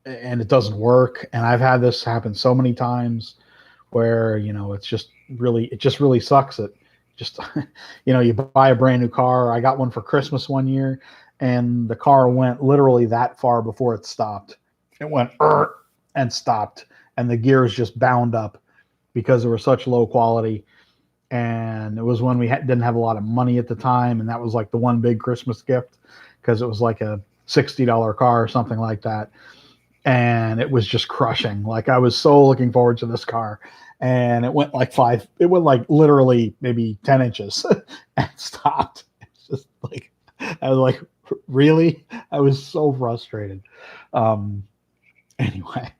it doesn't work. And I've had this happen so many times where, it just really sucks. It just, you buy a brand new car. I got one for Christmas one year, and the car went literally that far before it stopped. It went and stopped, and the gears just bound up because they were such low quality. And it was when we didn't have a lot of money at the time, and that was like the one big Christmas gift, because it was like a $60 car or something like that. And it was just crushing. Like, I was so looking forward to this car, and it went like literally maybe 10 inches and stopped. It's just like, I was like, really? I was so frustrated. Anyway,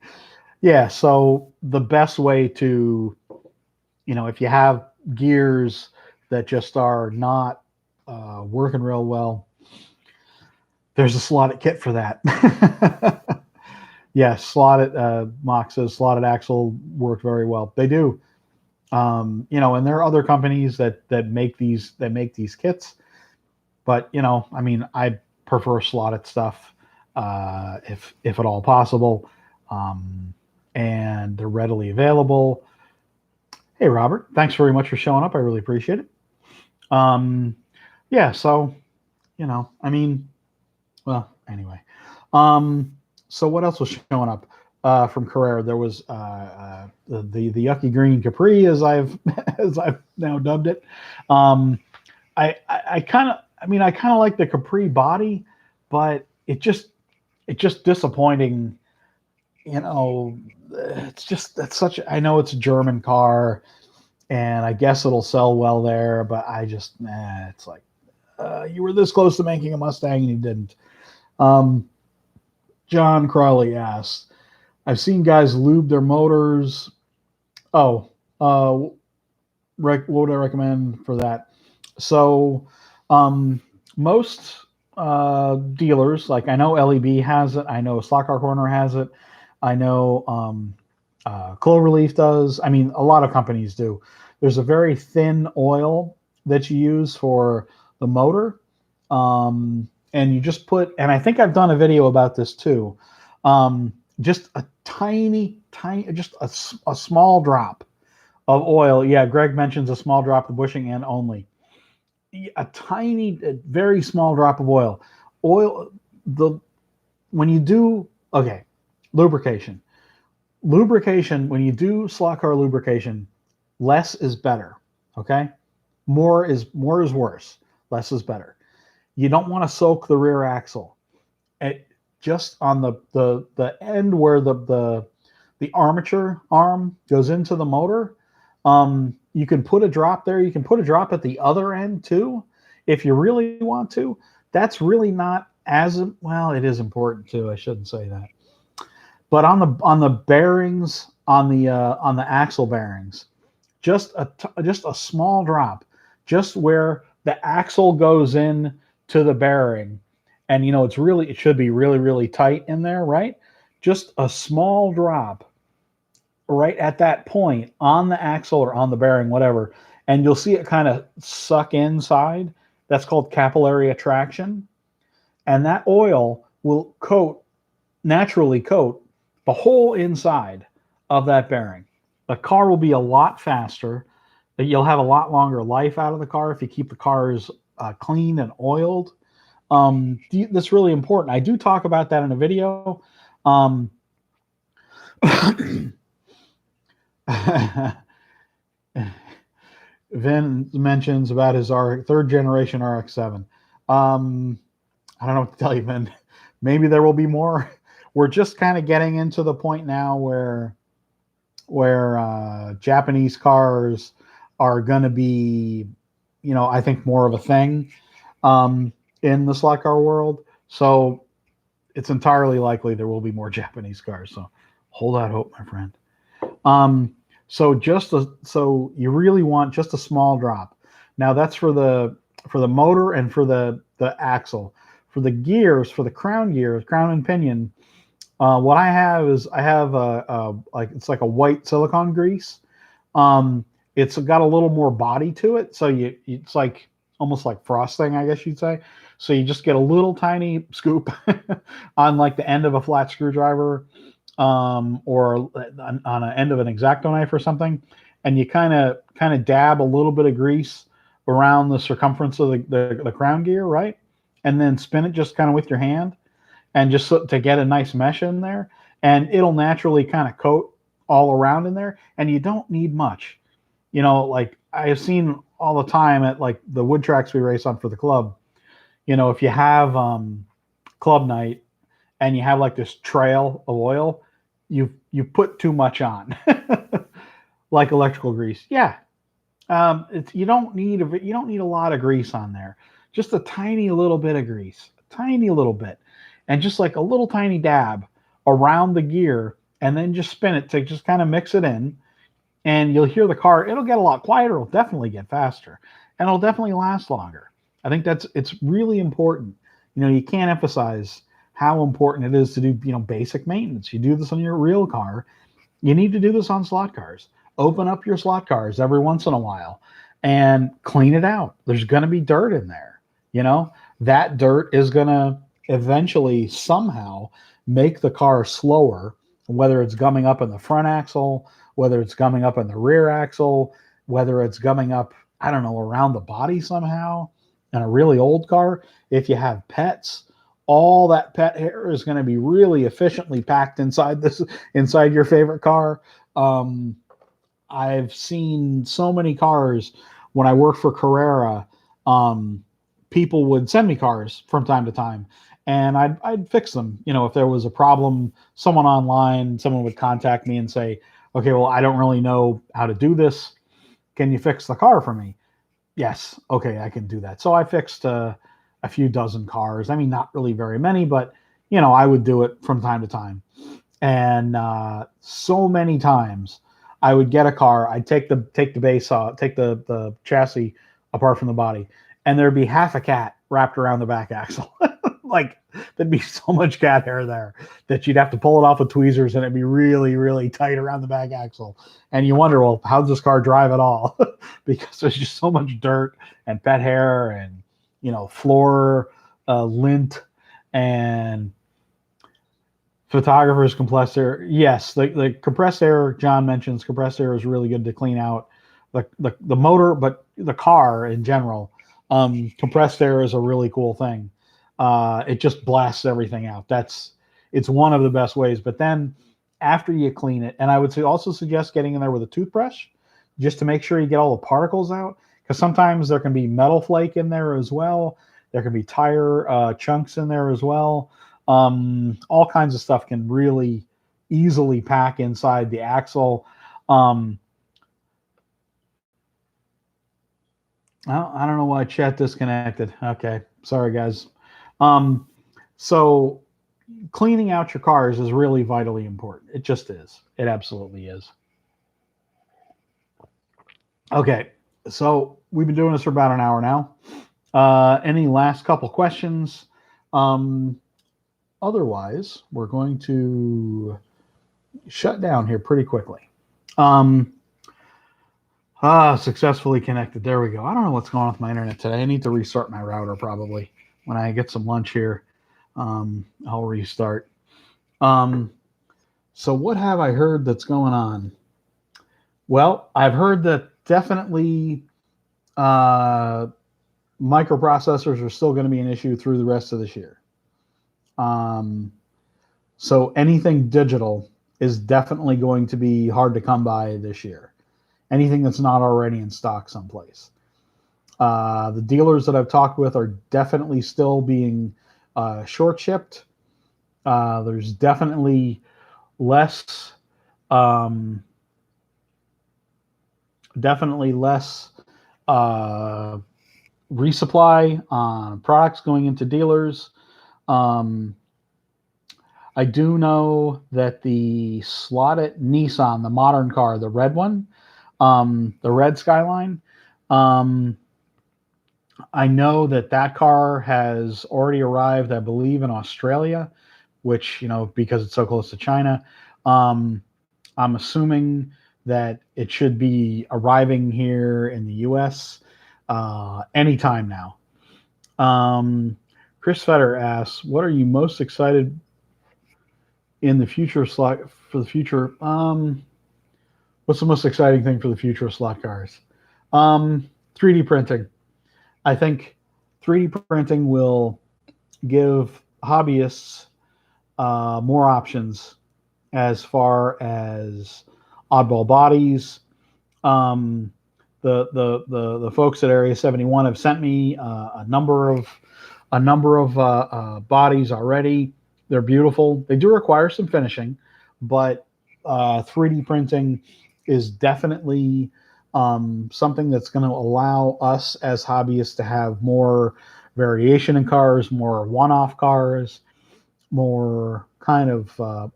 yeah. So the best way to, if you have gears that just are not working real well, there's a Slot-It kit for that. Yes, Slot-It. Mock says Slot-It axle worked very well. They do. And there are other companies that make these kits, but I mean, I prefer Slot-It stuff if at all possible, and they're readily available. Hey, Robert, thanks very much for showing up. I really appreciate it. Yeah, so I mean, well, anyway. So what else was showing up from Carrera? There was the Yucky Green Capri, as I've now dubbed it. I kind of like the Capri body, but it's just disappointing. I know it's a German car, and I guess it'll sell well there, but it's like, you were this close to making a Mustang and you didn't. John Crawley asks, I've seen guys lube their motors. What would I recommend for that? So, most dealers, like, I know LEB has it. I know Stock Car Corner has it. I know Cloverleaf does. I mean, a lot of companies do. There's a very thin oil that you use for the motor. And you just and I think I've done a video about this too. Just a tiny, just a small drop of oil. Yeah, Greg mentions a small drop of bushing and only. A tiny, very small drop of oil. When you do, lubrication, when you do slot car lubrication, less is better. Okay. More is worse. Less is better. You don't want to soak the rear axle. Just on the end where the armature arm goes into the motor, you can put a drop there. You can put a drop at the other end too, if you really want to. That's really not as well. It is important too. I shouldn't say that. But on the bearings, on the axle bearings, just a small drop, just where the axle goes in to the bearing, and it should be really, really tight in there, right? Just a small drop right at that point on the axle or on the bearing, whatever, and you'll see it kind of suck inside. That's called capillary attraction, and that oil will naturally coat the whole inside of that bearing. The car will be a lot faster. You'll have a lot longer life out of the car if you keep the cars clean and oiled. That's really important. I do talk about that in a video. Vin mentions about his third generation RX-7. I don't know what to tell you, Vin. Maybe there will be more. We're just kind of getting into the point now where Japanese cars are going to be, I think more of a thing in the slot car world. So it's entirely likely there will be more Japanese cars. So hold out hope, my friend. So you really want just a small drop. Now that's for the motor and for the axle. For the gears, for the crown gears, crown and pinion, what I have is it's like a white silicone grease. It's got a little more body to it, so it's like almost like frosting, I guess you'd say. So you just get a little tiny scoop on like the end of a flat screwdriver, or on an end of an X-Acto knife or something, and you kind of dab a little bit of grease around the circumference of the crown gear, right? And then spin it just kind of with your hand, and just to get a nice mesh in there, and it'll naturally kind of coat all around in there, and you don't need much. Like I have seen all the time at like the wood tracks we race on for the club, if you have club night and you have like this trail of oil, you put too much on, like electrical grease. Yeah, you don't need a lot of grease on there. Just a tiny little bit of grease, a tiny little bit, and just like a little tiny dab around the gear, and then just spin it to just kind of mix it in, and you'll hear the car. It'll get a lot quieter. It'll definitely get faster, and it'll definitely last longer. I think it's really important. You can't emphasize how important it is to do basic maintenance. You do this on your real car. You need to do this on slot cars. Open up your slot cars every once in a while and clean it out. There's going to be dirt in there. That dirt is going to eventually somehow make the car slower, whether it's gumming up in the front axle, whether it's gumming up in the rear axle, whether it's gumming up, I don't know, around the body somehow. In a really old car, if you have pets, all that pet hair is going to be really efficiently packed inside your favorite car. I've seen so many cars when I worked for Carrera. People would send me cars from time to time, and I'd fix them. If there was a problem, someone would contact me and say, okay, well, I don't really know how to do this. Can you fix the car for me? Yes. Okay, I can do that. So I fixed a few dozen cars. I mean, not really very many, but I would do it from time to time. And so many times I would get a car, I'd take the base off, take the chassis apart from the body, and there'd be half a cat wrapped around the back axle. Like there'd be so much cat hair there that you'd have to pull it off with tweezers, and it'd be really, really tight around the back axle. And you wonder, well, how does this car drive at all? Because there's just so much dirt and pet hair and floor lint and photographer's compressed air. Yes, the compressed air, John mentions compressed air is really good to clean out the motor, but the car in general. Compressed air is a really cool thing. It just blasts everything out. It's one of the best ways. But then after you clean it, and I would also suggest getting in there with a toothbrush just to make sure you get all the particles out, because sometimes there can be metal flake in there as well. There can be tire chunks in there as well. All kinds of stuff can really easily pack inside the axle. I don't know why chat disconnected. Okay, sorry guys. So cleaning out your cars is really vitally important. It just is. It absolutely is. Okay, so we've been doing this for about an hour now. Any last couple questions? Otherwise, we're going to shut down here pretty quickly. Successfully connected. There we go. I don't know what's going on with my internet today. I need to restart my router probably. When I get some lunch here, I'll restart. So what have I heard that's going on? Well, I've heard that definitely uh, microprocessors are still going to be an issue through the rest of this year. Um, so anything digital is definitely going to be hard to come by this year. Anything that's not already in stock someplace. The dealers that I've talked with are definitely still being short shipped. There's definitely less, um, definitely less uh, resupply on products going into dealers. Um, I do know that the slotted Nissan, the modern car, the red one, the red Skyline, um, I know that that car has already arrived, I believe, in Australia, which, because it's so close to China, um, I'm assuming that it should be arriving here in the US anytime now. Um, Chris Fetter asks, "What are you most excited in the future slot for the future? What's the most exciting thing for the future of slot cars? 3D printing. I think 3D printing will give hobbyists more options as far as oddball bodies. Um, the folks at Area 71 have sent me a number of bodies already. They're beautiful. They do require some finishing, but 3D printing is definitely something that's going to allow us as hobbyists to have more variation in cars, more one-off cars, more kind of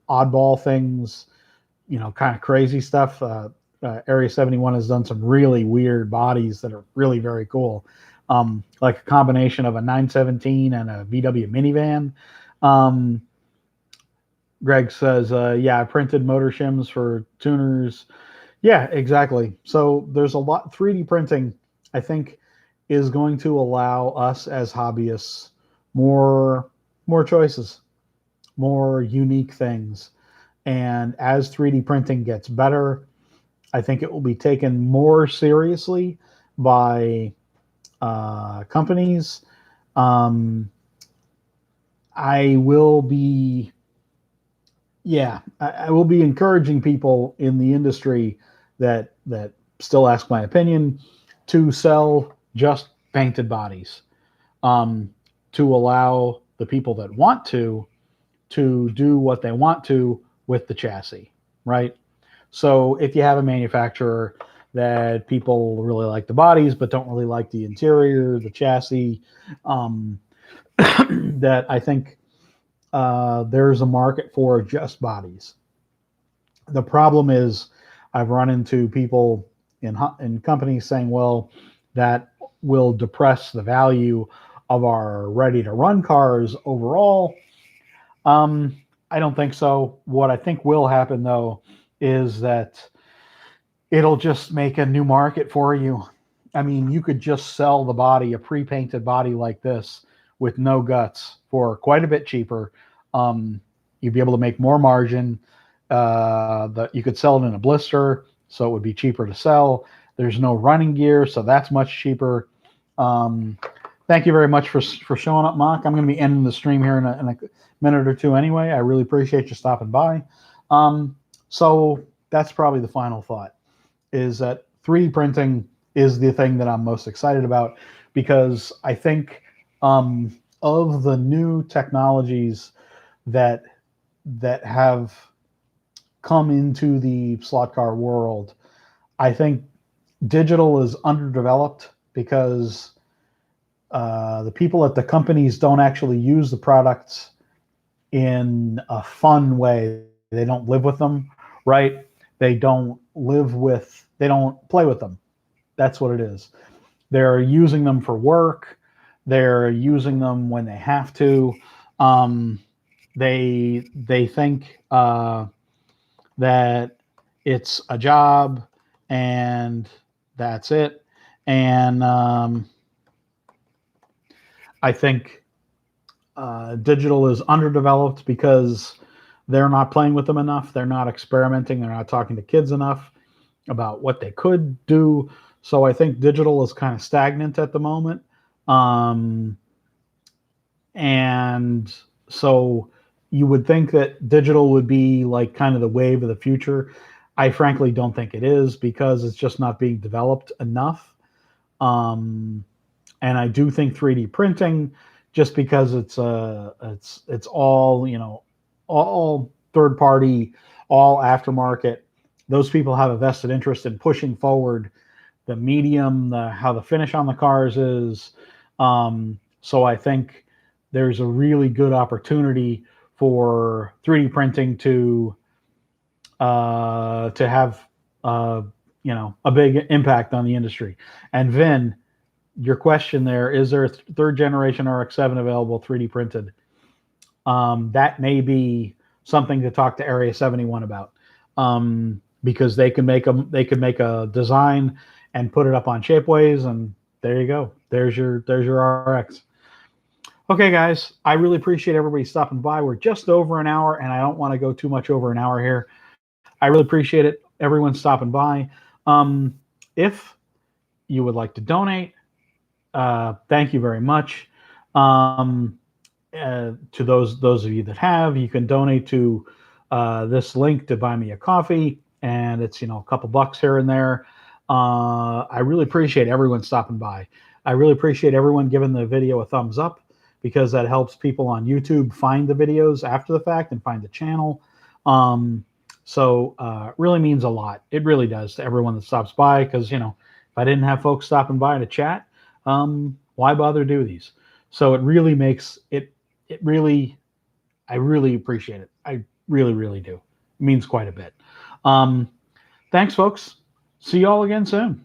oddball things, kind of crazy stuff. Area 71 has done some really weird bodies that are really very cool, like a combination of a 917 and a VW minivan. Um, Greg says, yeah, I printed motor shims for tuners. Yeah, exactly. So there's a lot. 3D printing, I think, is going to allow us as hobbyists more more choices, more unique things. And as 3D printing gets better, I think it will be taken more seriously by companies. Um, I will be, yeah, I will be encouraging people in the industry that still ask my opinion to sell just painted bodies, um, to allow the people that want to do what they want to with the chassis, right? So if you have a manufacturer that people really like the bodies but don't really like the interior, the chassis, um, that I think there's a market for just bodies. The problem is I've run into people in companies saying, well, that will depress the value of our ready to run cars overall. Um, I don't think so. What I think will happen though is that it'll just make a new market for you. I mean, you could just sell the body, a pre-painted body like this, with no guts for quite a bit cheaper. You'd be able to make more margin. You could sell it in a blister, so it would be cheaper to sell. There's no running gear, so that's much cheaper. Um, Thank you very much for showing up, Mark. I'm going to be ending the stream here in a minute or two anyway. I really appreciate you stopping by. So that's probably the final thought, is that 3D printing is the thing that I'm most excited about, because I think of the new technologies that have come into the slot car world, I think digital is underdeveloped because the people at the companies don't actually use the products in a fun way. They don't live with them, right? They don't play with them. That's what it is. They're using them for work. They're using them when they have to. Um, they think that it's a job and that's it. And I think digital is underdeveloped because they're not playing with them enough. They're not experimenting. They're not talking to kids enough about what they could do. So I think digital is kind of stagnant at the moment. Um, and so you would think that digital would be like kind of the wave of the future. I frankly don't think it is because it's just not being developed enough. Um, and I do think 3D printing, just because it's all, you know, all third party, all aftermarket. Those people have a vested interest in pushing forward the medium, how the finish on the cars is. So I think there's a really good opportunity for 3D printing to have you know, a big impact on the industry. And Vin, your question there, is there a third generation RX-7 available 3D printed? That may be something to talk to Area 71 about, because they could make a design and put it up on Shapeways, and there you go. There's your RX. Okay, guys, I really appreciate everybody stopping by. We're just over an hour, and I don't want to go too much over an hour here. I really appreciate it. Everyone stopping by. If you would like to donate, thank you very much. To those of you that have, you can donate to this link to buy me a coffee, and it's, you know, a couple bucks here and there. I really appreciate everyone stopping by. I really appreciate everyone giving the video a thumbs up, because that helps people on YouTube find the videos after the fact and find the channel. Really means a lot. It really does to everyone that stops by, because, you know, if I didn't have folks stopping by to chat, why bother do these? So it really makes it. It really, I really appreciate it. I really, really do. It means quite a bit. Thanks, folks. See you all again soon.